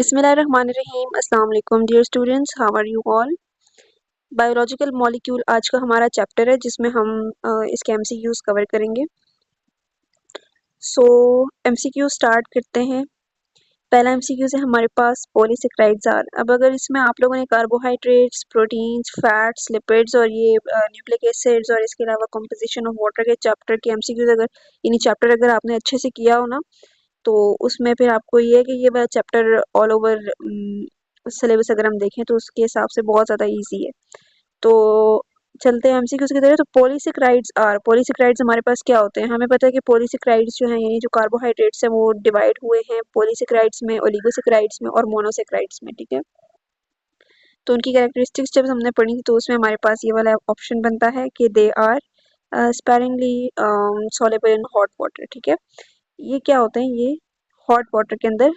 बिस्मिल्लाहिर्रहमानिर्रहीम। अस्सलाम वालेकुम dear students, how are you all. Biological molecule आज का हमारा चैप्टर है जिसमें हम इसके एमसीक्यूज कवर करेंगे। सो एमसीक्यू स्टार्ट करते हैं। पहला एमसीक्यू है हमारे पास पॉलीसेक्राइड्स आर। अब अगर इसमें आप लोगों ने कार्बोहाइड्रेट्स, प्रोटीन्स, फैट्स, लिपिड्स और ये न्यूक्लिक एसिड्स और इसके अलावा कंपोजिशन ऑफ वाटर के चैप्टर के एमसीक्यूज अगर आपने अच्छे से किया हो ना, तो उसमें फिर आपको ये है कि ये वाला चैप्टर ऑल ओवर सिलेबस अगर हम देखें तो उसके हिसाब से बहुत ज़्यादा इजी है। तो चलते हैं एमसीक्यूज की तरह। तो पॉलीसेक्राइड्स हमारे पास क्या होते हैं? हमें पता है कि पॉलीसेक्राइड्स जो हैं यानी जो कार्बोहाइड्रेट्स हैं वो डिवाइड हुए हैं पॉलीसेक्राइड्स में, ओलिगोसेक्राइड्स में और मोनोसेक्राइड्स में, ठीक है। तो उनकी कैरेक्टरिस्टिक्स जब हमने पढ़ी थी तो उसमें हमारे पास ये वाला ऑप्शन बनता है कि they are sparingly soluble in hot water, ठीक है। ये क्या होते हैं? ये हॉट वाटर के अंदर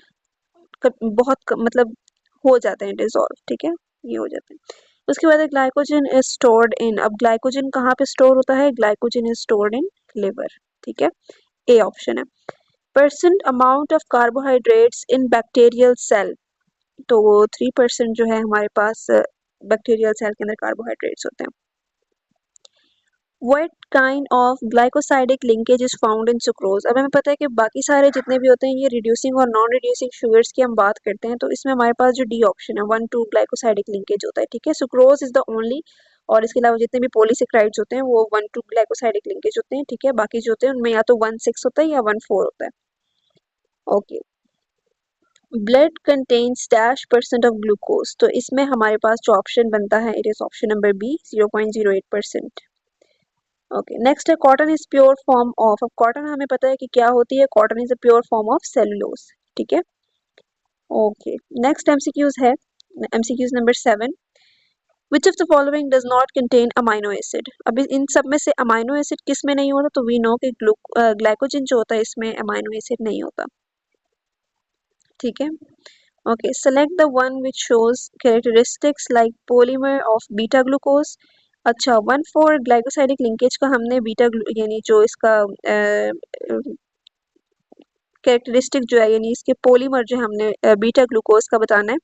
मतलब हो जाते हैं डिसॉल्व, ठीक है, ये हो जाते हैं। उसके बाद ग्लाइकोजन इज स्टोर्ड इन। अब ग्लाइकोजन कहाँ पे स्टोर होता है? Glycogen is stored in liver, ठीक है, ए ऑप्शन है। Percent amount of carbohydrates in bacterial cell, तो वो 3% जो है हमारे पास बैक्टीरियल सेल के अंदर कार्बोहाइड्रेट्स होते हैं। What kind of glycosidic linkage is found in sucrose? अब हमें पता है कि बाकी सारे जितने भी होते हैं ये रिड्यूसिंग और नॉन रिड्यूसिंग शुगर्स की हम बात करते हैं, तो इसमें हमारे पास जो डी ऑप्शन है 1-2 ग्लाइकोसाइडिक लिंकेज होता है, ठीक है। सुक्रोज इज द ओनली, और इसके अलावा जितने भी पॉलीसेक्राइड्स होते हैं वो 1-2 ग्लाइकोसाइडिक लिंकेज होते हैं, ठीक है। बाकी जो होते हैं उनमें या तो 1-6 होता है या 1-4 होता है। Okay. Blood contents -% of glucose, तो इसमें हमारे पास जो ऑप्शन बनता है it is option number B, 0.08%। Okay, next है cotton is pure form of. अब कॉटन हमें पता है कि क्या होती है, cotton is a pure form of cellulose, ठीक है। ओके, नेक्स्ट एमसीक्यूज है MCQs number 7। Which of the following does not contain amino acid. अब इन सब में से अमाइनो एसिड किस में नहीं होता? तो वी नो कि ग्लाइकोजन जो होता है इसमें अमाइनो एसिड नहीं होता, ठीक है। Okay, select the one which shows characteristics like polymer of beta glucose. अच्छा, 1,4 ग्लाइकोसाइडिक लिंकेज का हमने यानी जो इसका कैरेक्टरिस्टिक जो है यानी इसके पॉलीमर जो हमने बीटा ग्लूकोज का बताना है,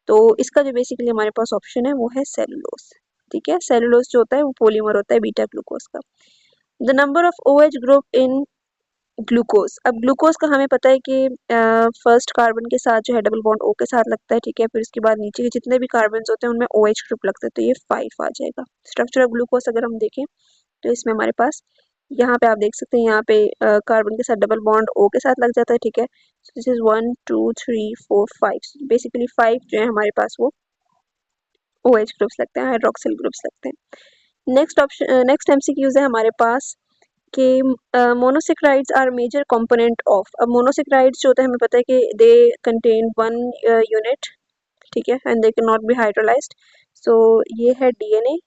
तो इसका जो बेसिकली हमारे पास ऑप्शन है वो है सेलुलोज, ठीक है। सेलुलोज जो होता है वो पॉलीमर होता है बीटा ग्लूकोज का। The number of OH group in glucose. अब ग्लूकोज का हमें पता है कि फर्स्ट कार्बन के साथ जो है डबल बॉन्ड O के साथ लगता है, ठीक है। फिर उसके बाद नीचे के जितने भी कार्बन होते हैं उनमें OH ग्रुप लगता है, तो ये 5 आ जाएगा। स्ट्रक्चर ऑफ ग्लूकोज अगर हम देखें तो इसमें हमारे पास यहाँ पे आप देख सकते हैं यहाँ पे कार्बन के साथ डबल बॉन्ड O के साथ लग जाता है, ठीक है। दिस इज 1 2 3 4 5, बेसिकली 5 जो है हमारे पास वो OH ग्रुप्स लगते हैं, हाइड्रोक्सिल ग्रुप्स लगते हैं। नेक्स्ट एमसीक्यूज है हमारे पास कि monosaccharides are major component of. अब मोनोसेक्राइड्स जो होता है हमें पता है कि दे कंटेन 1 यूनिट, ठीक है, and they can not be hydrolyzed. So ये है DNA,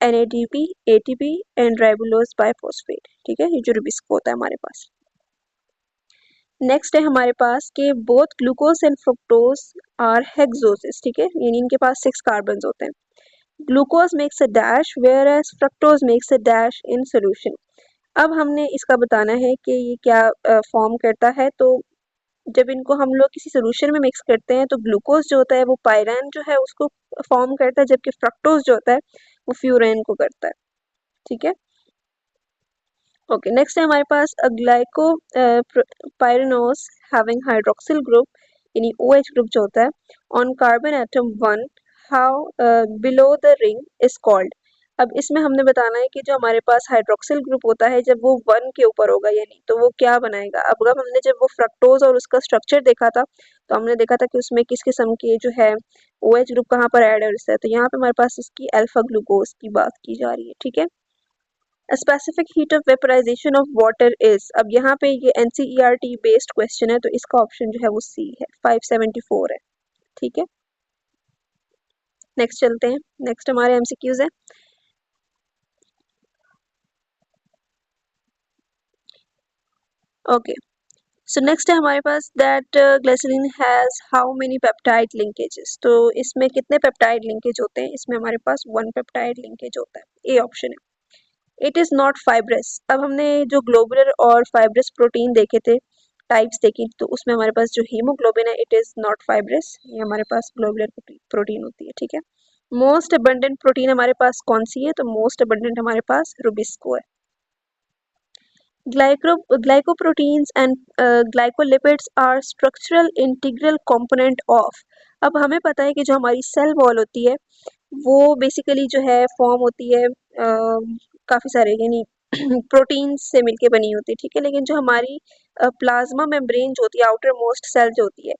NADP, ATP and ribulose biphosphate, ठीक है, ये जो रिबिस्को होता है हमारे पास। नेक्स्ट है हमारे पास कि both glucose and fructose are hexoses, ठीक है, यानी इनके पास 6 कार्बन होते हैं। Glucose makes a dash whereas fructose makes a dash in solution. अब हमने इसका बताना है कि ये क्या फॉर्म करता है। तो जब इनको हम लोग किसी सोल्यूशन में मिक्स करते हैं तो ग्लूकोज जो होता है वो पायरान जो है उसको फॉर्म करता है, जबकि फ्रक्टोज जो होता है वो फ्यूरेन को करता है, ठीक है। ओके, नेक्स्ट है हमारे पास a glycopyranose having hydroxyl group यानी OH ग्रुप जो होता है on carbon atom 1, how below the ring is called. अब इसमें हमने बताना है कि जो हमारे पास हाइड्रोक्सिल ग्रुप होता है जब वो 1 के ऊपर होगा यानी तो वो क्या बनाएगा। अब हमने जब वो फ्रक्टोज और उसका स्ट्रक्चर देखा था तो हमने देखा था कि उसमें किस किस्म के जो है OH ग्रुप कहाँ पर ऐड है, तो यहाँ पे हमारे पास इसकी अल्फा ग्लूकोज की बात की जा रही है, ठीक है। Specific heat of vaporization of water is. अब यहाँ पे ये NCERT बेस्ड क्वेश्चन है तो इसका ऑप्शन जो है वो सी है, 574 है, ठीक है। नेक्स्ट चलते हैं। नेक्स्ट हमारे एमसीक्यूज है। ओके, सो नेक्स्ट है हमारे पास that glycerine has how many peptide linkages. तो इसमें कितने पेप्टाइड लिंकेज होते हैं? इसमें हमारे पास 1 पेप्टाइड लिंकेज होता है, ए ऑप्शन है। It is not fibrous. अब हमने जो ग्लोबुलर और फाइब्रस प्रोटीन देखे थे टाइप्स देखी तो उसमें हमारे पास जो हीमोग्लोबिन है इट इज़ नॉट फाइब्रस, ये हमारे पास ग्लोबुलर प्रोटीन होती है, ठीक है। मोस्ट अबंडेंट प्रोटीन हमारे पास कौन सी है, तो मोस्ट अबंडेंट हमारे पास रुबिस्को है। Glycoproteins and glycolipids are structural integral component of. अब हमें पता है कि जो हमारी सेल वॉल होती है वो बेसिकली जो है फॉर्म होती है काफ़ी सारे यानी प्रोटीन्स से मिलके बनी होती है, ठीक है। लेकिन जो हमारी प्लाज्मा मेम्ब्रेन जो होती है, आउटर मोस्ट सेल जो होती है,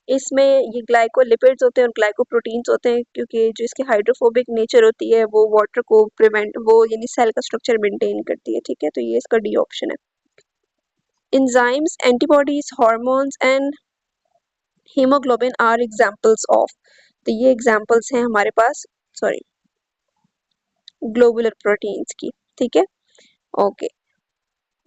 इसमें ये ग्लाइकोलिपिड्स होते हैं और ग्लाइकोप्रोटीन्स होते हैं, क्योंकि जो इसकी हाइड्रोफोबिक नेचर होती है वो वाटर को प्रिवेंट वो यानी सेल का स्ट्रक्चर मेंटेन करती है, ठीक है। तो ये इसका डी ऑप्शन है। Enzymes, antibodies, hormones and haemoglobin are examples of. तो ये एग्जाम्पल्स हैं हमारे पास, सॉरी, ग्लोबुलर प्रोटीन्स की, ठीक है। Okay,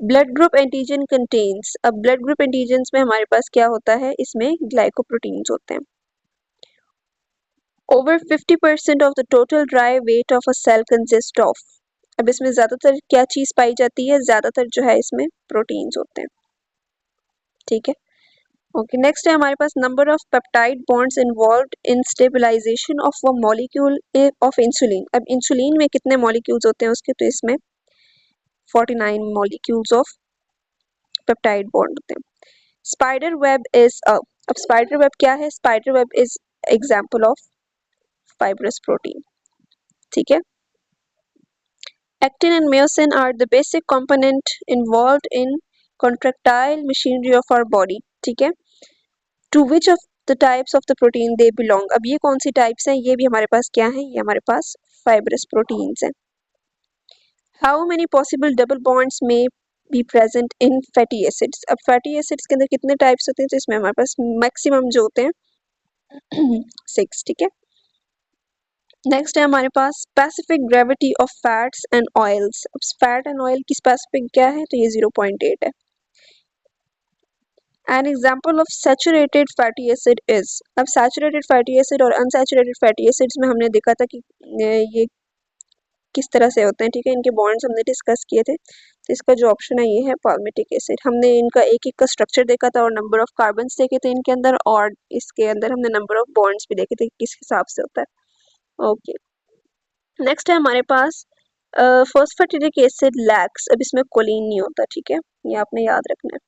blood group antigen contains. अब ब्लड ग्रुप एंटीजन्स में हमारे पास क्या होता है, इसमें ग्लाइकोप्रोटीन्स होते हैं। Over 50% of the total dry weight of a cell consist of. अब इसमें ज्यादातर क्या चीज पाई जाती है, ज्यादातर जो है इसमें प्रोटीन्स होते हैं, ठीक है। ओके, नेक्स्ट है हमारे पास number of peptide bonds involved in stabilization of a molecule of insulin. अब इंसुलिन में कितने मॉलिक्यूल्स होते हैं उसके, तो इसमें 49 मॉलिक्यूल्स ऑफ पेप्टाइड बॉन्ड होते हैं। Spider web is a. अब स्पाइडर वेब क्या है, spider web is example of fibrous protein, ठीक है। Actin and myosin are the basic component involved in contractile machinery of our body, ठीक है। To which of the types of the protein they belong। अब ये कौन सी types हैं, ये भी हमारे पास क्या है, ये हमारे पास फाइब्रस प्रोटीन्स हैं। How many possible double bonds may be present in fatty acids। अब फैटी एसिड्स के अंदर कितने टाइप्स होते हैं, तो इसमें हमारे पास मैक्सिमम जो होते हैं 6, ठीक है। नेक्स्ट है हमारे पास specific gravity of fats and oils. अब फैट एंड ऑयल की स्पेसिफिक क्या है, तो ये 0.8 है। An example of saturated fatty acid is. अब सैचुरेटेड फैटी एसिड और अनसैचुरेटेड फैटी एसिड्स में हमने देखा था कि ये किस तरह से होते हैं, ठीक है। इनके बॉन्ड्स हमने डिस्कस किए थे, तो इसका जो ऑप्शन है ये है पाल्मिटिक एसिड। हमने इनका एक एक का स्ट्रक्चर देखा था और नंबर ऑफ कार्बन्स देखे थे इनके अंदर, और इसके अंदर हमने नंबर ऑफ बॉन्ड्स भी देखे थे किस हिसाब से होता है। ओके, नेक्स्ट है हमारे पास फॉस्फेटिक एसिड लैक्स। अब इसमें कोलिन नहीं होता, ठीक है, ये आपने याद रखना है।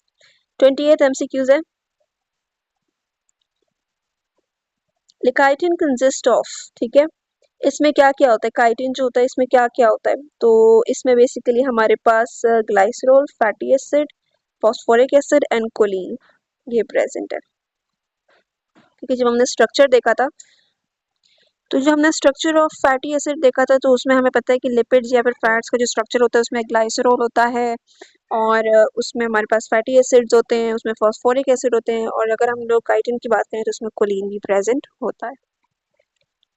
28 एमसीक्यूज है। काइटिन कंसिस्ट ऑफ, ठीक है। इसमें क्या क्या होता है, काइटिन जो होता है इसमें क्या क्या होता है, तो इसमें बेसिकली हमारे पास glycerol, fatty acid, phosphoric acid and choline ये प्रेजेंट है, ठीक है। जब हमने स्ट्रक्चर देखा था, तो जो हमने स्ट्रक्चर ऑफ फैटी एसिड देखा था, तो उसमें हमें पता है कि लिपिड्स या फिर फैट्स का जो स्ट्रक्चर होता है उसमें ग्लाइसरॉल होता है, और उसमें हमारे पास फैटी एसिड्स होते हैं, उसमें फॉस्फोरिक एसिड होते हैं, और अगर हम लोग काइटिन की बात करें तो उसमें कोलिन भी प्रेजेंट होता है।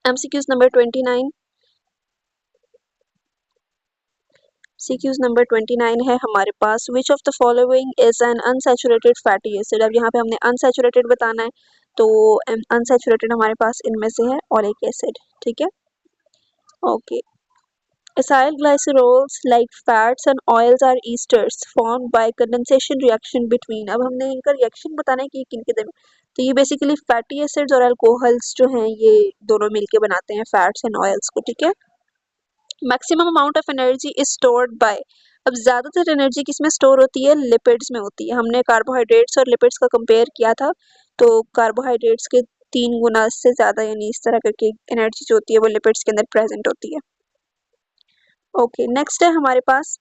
MCQs number 29। सीक्यूज नंबर 29 है हमारे पास, which of the following is an unsaturated fatty acid. अब यहाँ पे हमने अनसैचुरेटेड बताना है, तो अनसैचुरेटेड हमारे पास इनमें से है ओलिक एसिड, ठीक है। Okay, acyl glycerols like fats and oils are esters formed by condensation reaction between। अब हमने इनका रिएक्शन बताना है कि किनके दरमियान, तो ये बेसिकली फैटी एसिड्स और अल्कोहल्स जो हैं ये दोनों मिलके बनाते हैं फैट्स एंड ऑयल्स को, ठीक है। Maximum amount of energy is stored bye. अब ज्यादातर एनर्जी किसमें स्टोर होती है, लिपिड्स में होती है। हमने कार्बोहाइड्रेट्स और लिपिड्स का कंपेयर किया था, तो कार्बोहाइड्रेट्स के 3 गुना से ज्यादा यानी इस तरह करके एनर्जी जो होती है वो लिपिड्स के अंदर प्रेजेंट होती है। ओके, नेक्स्ट है हमारे पास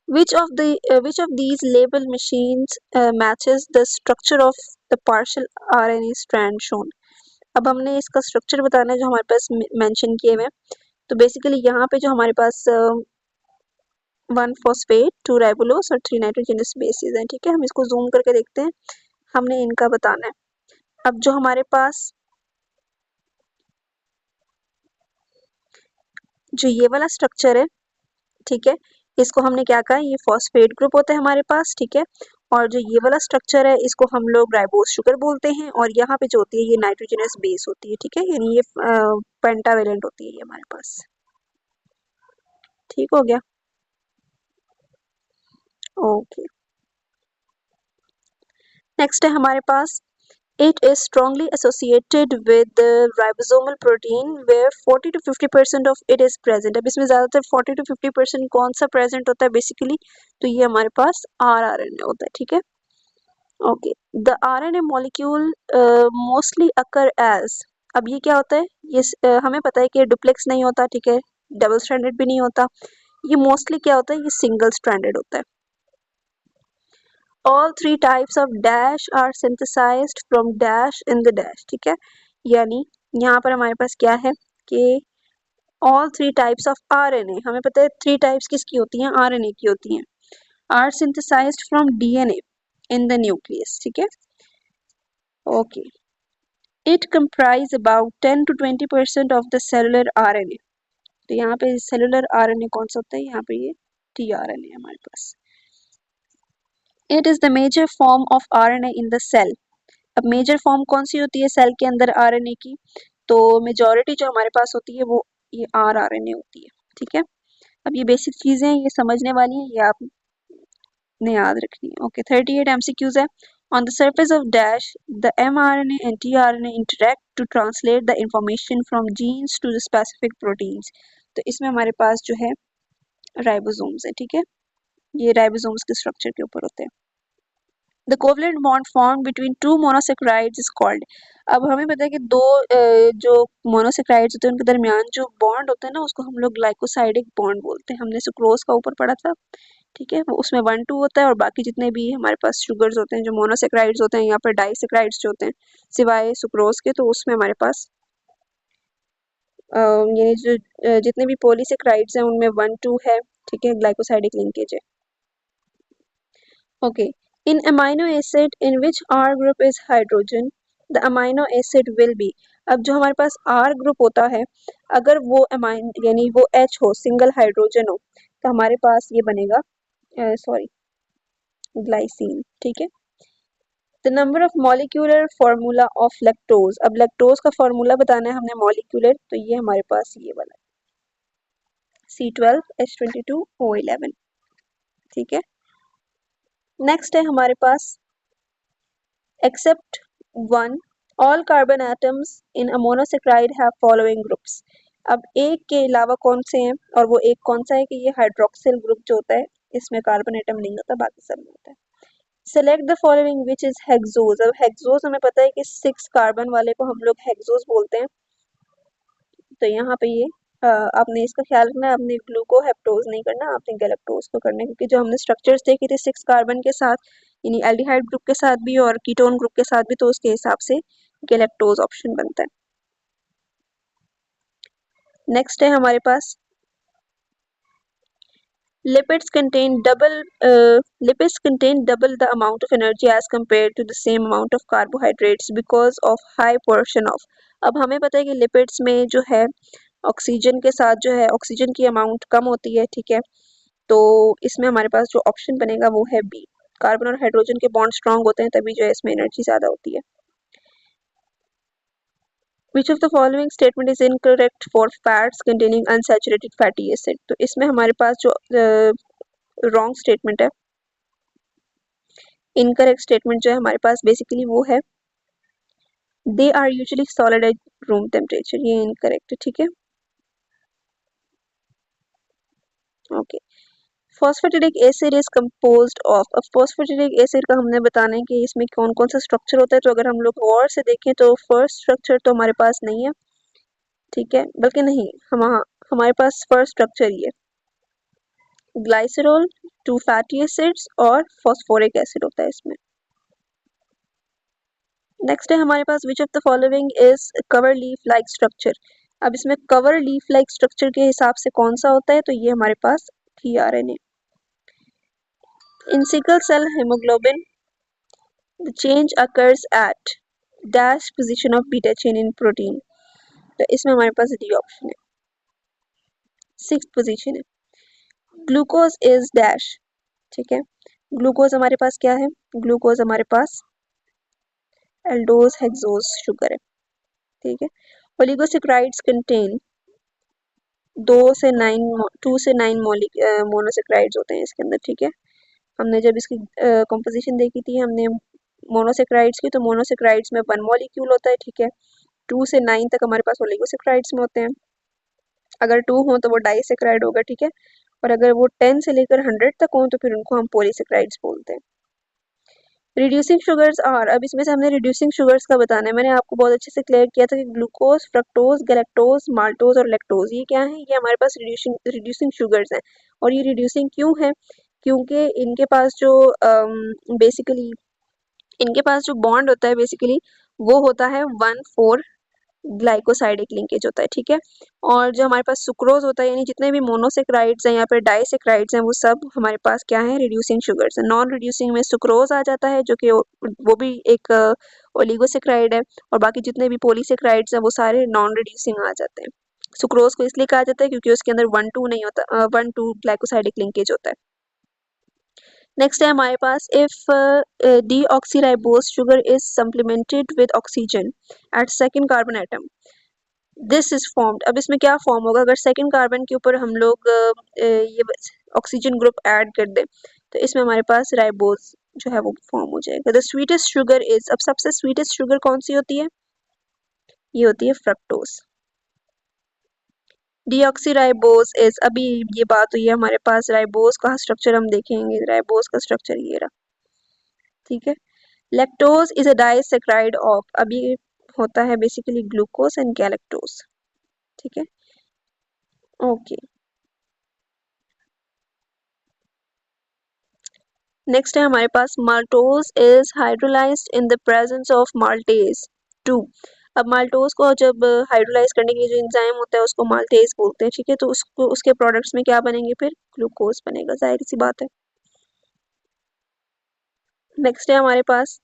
which of these label machines matches the structure of the partial RNA strand shown। अब हमने इसका स्ट्रक्चर बताना है जो हमारे पास मेंशन किए हुए हैं, तो बेसिकली यहाँ पे जो हमारे पास 1 फॉस्फेट, 2 राइबोलोस और 3 नाइट्रोजनस बेसिस हैं, ठीक है। हम इसको जूम करके देखते हैं, हमने इनका बताना है। अब जो हमारे पास जो ये वाला स्ट्रक्चर है, ठीक है, इसको हमने क्या कहा, ये फॉस्फेट ग्रुप होता है हमारे पास, ठीक है। और जो ये वाला स्ट्रक्चर है इसको हम लोग राइबोस शुगर बोलते हैं, और यहाँ पे जो होती है ये नाइट्रोजनस बेस होती है, ठीक है, यानी ये पेंटावेलेंट होती है ये हमारे पास, ठीक हो गया। ओके, नेक्स्ट है हमारे पास it is strongly associated with the ribosomal protein where 40 to 50% of it is present. अब इसमें ज़्यादातर 40 to 50% कौन सा present होता है बेसिकली, तो ये हमारे पास rRNA होता है, ठीक है। Okay, the RNA molecule mostly occur as, अब ये क्या होता है, ये हमें पता है कि डुप्लेक्स नहीं होता, ठीक है, डबल स्ट्रैंडेड भी नहीं होता, ये मोस्टली क्या होता है, ये सिंगल स्ट्रैंडेड होता है। all three types of dash are synthesized from dash in the dash, ठीक है, यानी यहाँ पर हमारे पास क्या है कि all three types of RNA, हमें पता है थ्री टाइप्स किसकी होती हैं, RNA की होती हैं, are synthesized from DNA in the nucleus, ठीक है। Okay, it comprise about 10 to 20% of the cellular RNA, तो यहाँ पे सेलुलर RNA कौन सा होता है, यहाँ पे ये tRNA है हमारे पास। It is the major form of RNA in the cell, अब मेजर फॉर्म कौन सी होती है सेल के अंदर आरएनए की, तो मेजॉरिटी जो हमारे पास होती है वो ये आरआरएनए होती है, ठीक है। अब ये बेसिक चीजें हैं, ये समझने वाली हैं, ये आपने याद रखनी है। ओके, 38 एमसीक्यूज है। On the surface of dash the mRNA and tRNA interact to translate the information from genes to the specific proteins, तो इसमें हमारे पास जो है राइबोसोम्स है, ठीक है, ये राइबोसोम्स के स्ट्रक्चर के ऊपर होते हैं। The covalent bond formed between two monosaccharides is called, अब हमें पता है कि दो जो मोनोसेक्राइड्स होते हैं उनके दरमियान जो बॉन्ड होता है ना उसको हम लोग ग्लाइकोसाइडिक बॉन्ड बोलते हैं, हमने सुक्रोज का ऊपर पढ़ा था, ठीक है, वो उसमें 1 2 होता है और बाकी जितने भी हमारे पास शुगर्स होते हैं जो मोनोसेक्राइड्स होते हैं या फिर डाइसेक्राइड्स जो होते हैं सिवाय सुक्रोज के, तो उसमें हमारे पास ये जो जितने भी पॉलीसेक्राइड्स हैं उनमें 1 2 है, ठीक है, ग्लाइकोसाइडिक लिंकेज है। Okay, in amino acid in which R group is hydrogen, the amino acid will be, अब जो हमारे पास R ग्रुप होता है अगर वो अमाइन यानी वो H हो, सिंगल हाइड्रोजन हो, तो हमारे पास ये बनेगा सॉरी ग्लाइसिन, ठीक है। The number of molecular formula of lactose, अब लैक्टोज का फार्मूला बताना है हमने मॉलिक्यूलर, तो ये हमारे पास ये वाला C12H22O11, ठीक है। नेक्स्ट है हमारे पास except one all carbon atoms in a monosaccharide have following groups, अब एक के अलावा कौन से हैं, और वो एक कौन सा है कि ये हाइड्रोक्सिल ग्रुप जो होता है इसमें कार्बन एटम नहीं होता, बाकी सब में होता है। Select the following which is hexose, अब हेक्सोज हमें पता है कि 6 कार्बन वाले को हम लोग हेक्सोज बोलते हैं, तो यहाँ पे ये आपने इसका ख्याल रखना है, आपने ग्लूकोहेप्टोज नहीं करना, आपने गैलेक्टोज को करना है, क्योंकि जो हमने स्ट्रक्चर्स देखे थे 6 कार्बन के साथ यानी एल्डिहाइड ग्रुप के साथ भी और कीटोन ग्रुप के साथ भी, तो उसके हिसाब से गैलेक्टोज ऑप्शन बनता है। नेक्स्ट है हमारे पास lipids contain double the amount of energy as compared to the same amount of carbohydrates because of high portion of, अब हमें पता है कि लिपिड्स में जो है ऑक्सीजन के साथ जो है ऑक्सीजन की अमाउंट कम होती है, ठीक है, तो इसमें हमारे पास जो ऑप्शन बनेगा वो है बी, कार्बन और हाइड्रोजन के बॉन्ड स्ट्रांग होते हैं तभी जो है इसमें एनर्जी ज़्यादा होती है। Which of the following statement is incorrect for fats containing unsaturated fatty acid, तो इसमें हमारे पास जो रॉन्ग स्टेटमेंट है, इनकरेक्ट स्टेटमेंट जो है हमारे पास बेसिकली वो है they are usually solid at room temperature, ये इनकरेक्ट है, ठीक है। Okay, phosphatidic acid is composed of, अब फॉस्फेटिडिक एसिड का हमने बताना है कि इसमें कौन कौन सा स्ट्रक्चर होता है, तो अगर हम लोग गौर से देखें तो फर्स्ट स्ट्रक्चर तो हमारे पास नहीं है, ठीक है, बल्कि नहीं हमारे पास फर्स्ट स्ट्रक्चर ही है ग्लाइसरॉल, 2 फैटी एसिड्स और फॉस्फोरिक एसिड होता है इसमें। नेक्स्ट है हमारे पास which of the following is cover leaf like structure, अब इसमें कवर लीफ लाइक स्ट्रक्चर के हिसाब से कौन सा होता है, तो ये हमारे पास tRNA। In sickle cell haemoglobin the change occurs at dash position of beta chain in protein, तो इसमें हमारे पास डी ऑप्शन है, 6th पोजीशन है। ग्लूकोज इज डैश, ठीक है, ग्लूकोज हमारे पास क्या है, ग्लूकोज हमारे पास एल्डोज हेक्सोज शुगर है, ठीक है। ओलिगोसेक्राइड्स कंटेन 2 से 9 मोनोसेक्राइड्स होते हैं इसके अंदर, ठीक है। हमने जब इसकी कंपोजिशन देखी थी हमने मोनोसेक्राइड्स की, तो मोनोसेक्राइड्स में 1 मॉलिक्यूल होता है, ठीक है। 2 से 9 तक हमारे पास ओलिगोसेक्राइड्स में होते हैं। अगर 2 हो तो वो डाइसेक्राइड होगा, ठीक है। और अगर वो 10 से लेकर 100 तक हो तो फिर उनको हम पॉलीसेक्राइड्स बोलते हैं। रिड्यूसिंग शुगर्स आर, अब इसमें से हमने रिड्यूसिंग शुगर्स का बताना है। मैंने आपको बहुत अच्छे से क्लियर किया था कि ग्लूकोज, फ्रक्टोज, गैलेक्टोज, माल्टोज और लैक्टोज ये क्या है, ये हमारे पास रिड्यूसिंग शुगर्स हैं। और ये रिड्यूसिंग क्यों है, क्योंकि इनके पास जो बेसिकली इनके पास जो बॉन्ड होता है बेसिकली वो होता है 1,4 ग्लाइकोसाइडिक लिंकेज होता है, ठीक है। और जो हमारे पास सुक्रोज होता है, यानी जितने भी मोनोसेक्राइड्स हैं या फिर डाइसेक्राइड्स हैं, वो सब हमारे पास क्या है, रिड्यूसिंग शुगर्स है। नॉन रिड्यूसिंग में सुक्रोज आ जाता है, जो कि वो भी एक ओलिगोसेक्राइड है। और बाकी जितने भी पॉलीसेक्राइड्स हैं वो सारे नॉन रिड्यूसिंग आ जाते हैं। सुक्रोज को इसलिए कहा जाता है क्योंकि उसके अंदर 1,2 नहीं होता, 1,2 ग्लाइकोसाइडिक लिंकेज होता है। नेक्स्ट है हमारे पास, if deoxyribose sugar is supplemented with oxygen at second carbon atom, this is formed. अब इसमें क्या फॉर्म होगा, अगर सेकेंड कार्बन के ऊपर हम लोग ये ऑक्सीजन ग्रुप ऐड कर दें तो इसमें हमारे पास राइबोज जो है वो फॉर्म हो जाएगा। द स्वीटेस्ट शुगर इज, अब सबसे स्वीटेस्ट शुगर कौन सी होती है, ये होती है फ्रक्टोज। डीऑक्सीराइबोज इज, अभी ये बात हुई है हमारे पास, राइबोज का स्ट्रक्चर हम देखेंगे, राइबोज का स्ट्रक्चर ये रहा, ठीक है। Lactose is a disaccharide of, अभी होता है बेसिकली ग्लूकोज एंड गैलेक्टोज, ठीक है। ओके, नेक्स्ट है हमारे पास, maltose is hydrolysed in the presence of maltase 2। अब माल्टोज को जब हाइड्रोलाइज करने के लिए जो एंजाइम होता है उसको माल्टेज बोलते हैं, ठीक है। तो उसको उसके प्रोडक्ट्स में क्या बनेंगे, फिर ग्लूकोज बनेगा, जाहिर सी बात है। नेक्स्ट है हमारे पास,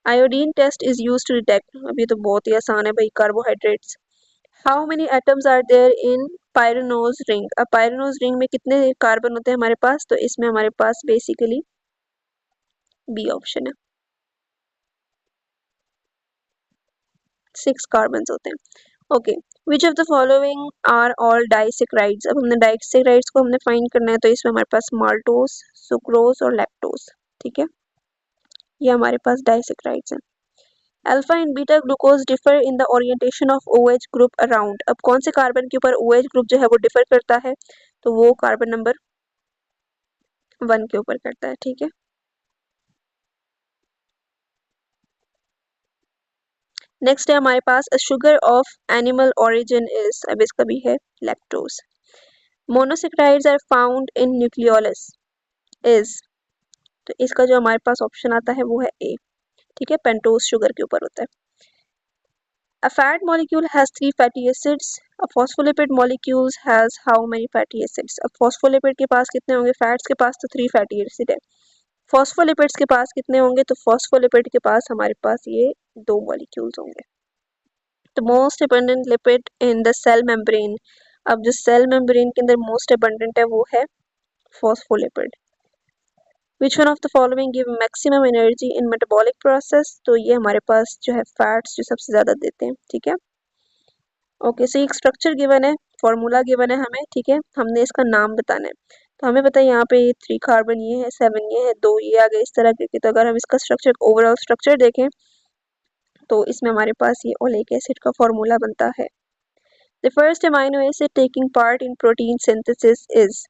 iodine test is used to detect, अब ये तो बहुत ही आसान है भाई, carbohydrates. How many atoms are there in pyranose ring, अब पायरेनोज रिंग में कितने कार्बन होते हैं हमारे पास, तो इसमें हमारे पास बेसिकली बी ऑप्शन है, 6 कार्बन होते हैं। Okay, which of the following are all disaccharides, अब हमने डाइसेक्राइड्स को हमने फाइंड करना है, तो इसमें हमारे पास माल्टोज, सुक्रोज और लैक्टोज, ठीक है। ये हमारे पास डाइसेक्राइड्स हैं। Alpha and beta glucose differ in the orientation of OH group around, अब कौन से कार्बन के ऊपर OH ग्रुप जो है वो डिफर करता है, तो वो कार्बन नंबर 1 के ऊपर करता है, ठीक है। नेक्स्ट है हमारे पास, a sugar of animal origin is, अब इसका भी है lactose. Monosaccharides are found in nucleolus is, तो इसका जो हमारे पास ऑप्शन आता है वो है ए, ठीक है, पेंटोज शुगर के ऊपर होता है। A fat molecule has 3 fatty acids. A phospholipid molecule has how many fatty acids? अब phospholipid के पास कितने होंगे, फैट्स के पास तो 3 fatty acid है। phospholipids के पास कितने होंगे, तो phospholipid के पास हमारे पास ये 2 molecules होंगे। The most abundant lipid in the cell membrane, अब जो cell membrane के अंदर most abundant है वो है phospholipid। Which one of the following give maximum energy in metabolic process, तो ये हमारे पास जो है फैट्स जो सबसे ज़्यादा देते हैं, ठीक है। ओके, सो एक स्ट्रक्चर गिवन है, फॉर्मूला गिवन है हमें, ठीक है। हमने इसका नाम बताना है, तो हमें पता है यहाँ पे 3 कार्बन ये है, 7 ये है, 2 ये आ गए, इस तरह के। तो अगर हम इसका स्ट्रक्चर, ओवरऑल स्ट्रक्चर देखें तो इसमें हमारे पास ये ओलेइक एसिड का फॉर्मूला बनता है। The first amino acid taking part in protein synthesis is,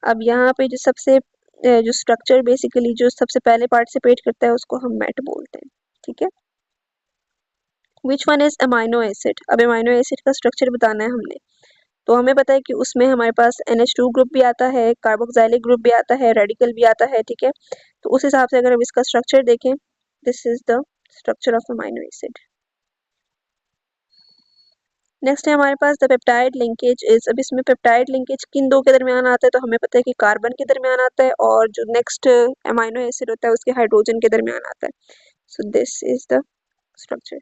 अब यहाँ पे जो सबसे जो स्ट्रक्चर बेसिकली जो सबसे पहले पार्टिसिपेट करता है उसको हम मेट बोलते हैं, ठीक है। Which one is amino acid, अब अमाइनो एसिड का स्ट्रक्चर बताना है हमने, तो हमें पता है कि उसमें हमारे पास NH2 ग्रुप भी आता है, कार्बोक्सिलिक ग्रुप भी आता है, रेडिकल भी आता है, ठीक है। तो उस हिसाब से अगर हम इसका स्ट्रक्चर देखें, this is the structure of amino acid. Next है हमारे पास, द पेप्टाइड लिंकेज इज, अब इसमें पेप्टाइड लिंकेज किन दो के दरमियान आता है, तो हमें पता है कि कार्बन के दरमियान आता है और जो नेक्स्ट अमाइनो एसिड होता है उसके हाइड्रोजन के दरमियान आता है। So this is the structure.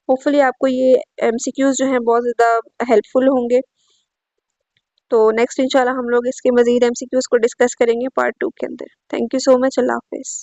Hopefully आपको ये MCQs जो हैं बहुत ज़्यादा हेल्पफुल होंगे। तो नेक्स्ट इंशाल्लाह हम लोग इसके मज़ीद MCQs को डिस्कस करेंगे पार्ट 2 के अंदर। थैंक यू सो मच, अल्लाह हाफिज़।